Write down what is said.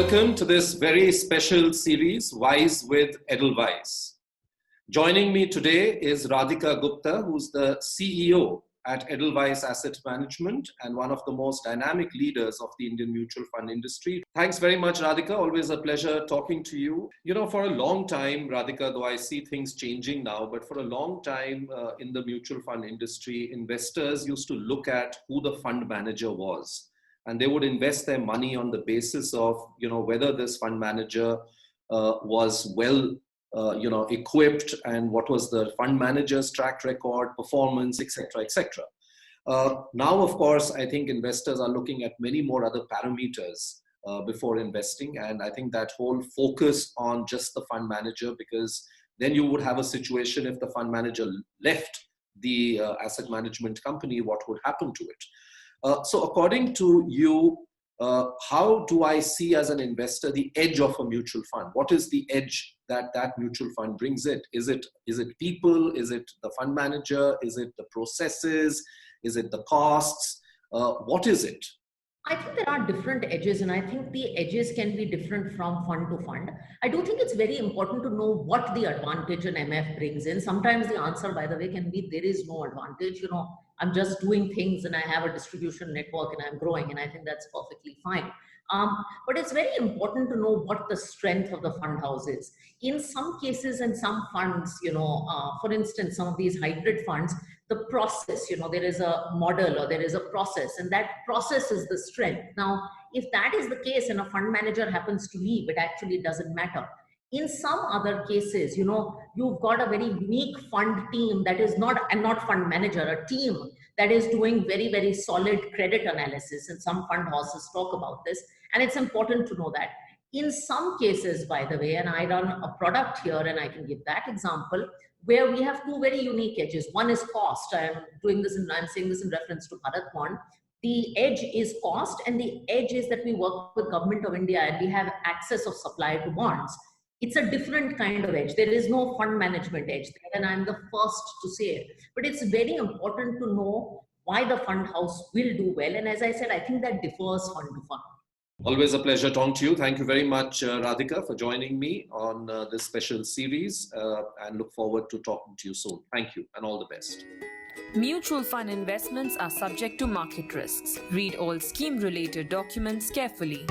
welcome to this very special series, Wise with Edelweiss. Joining me today is Radhika Gupta, who's the CEO at Edelweiss Asset Management and one of the most dynamic leaders of the Indian mutual fund industry. Thanks very much, Radhika. Always a pleasure talking to you. You know, for a long time, Radhika, though I see things changing now, but for a long time in the mutual fund industry, investors used to look at who the fund manager was. And they would invest their money on the basis of, whether this fund manager was well, equipped, and what was the fund manager's track record, performance, etc., etc. Now, of course, I think investors are looking at many more other parameters before investing. And I think that whole focus on just the fund manager, because then you would have a situation if the fund manager left the asset management company, what would happen to it? So according to you, how do I see as an investor the edge of a mutual fund? What is the edge that mutual fund brings it? Is it people? Is it the fund manager? Is it the processes? Is it the costs? What is it? I think there are different edges, and I think the edges can be different from fund to fund. I do think it's very important to know what the advantage an MF brings in. Sometimes the answer, by the way, can be there is no advantage. I'm just doing things and I have a distribution network and I'm growing, and I think that's perfectly fine. But it's very important to know what the strength of the fund house is. In some cases and some funds, for instance, some of these hybrid funds, the process, there is a model or there is a process, and that process is the strength. Now, if that is the case and a fund manager happens to leave, it actually doesn't matter. In some other cases, you've got a very unique fund team that is not fund manager, a team that is doing very, very solid credit analysis. And some fund houses talk about this. And it's important to know that. In some cases, by the way, and I run a product here and I can give that example, where we have two very unique edges. One is cost. I'm saying this in reference to Bharat Bond. The edge is cost, and the edge is that we work with Government of India and we have access of supply to bonds. It's a different kind of edge. There is no fund management edge there, and I'm the first to say it. But it's very important to know why the fund house will do well. And as I said, I think that differs fund to fund. Always a pleasure talking to you. Thank you very much, Radhika, for joining me on this special series, and look forward to talking to you soon. Thank you and all the best. Mutual fund investments are subject to market risks. Read all scheme-related documents carefully.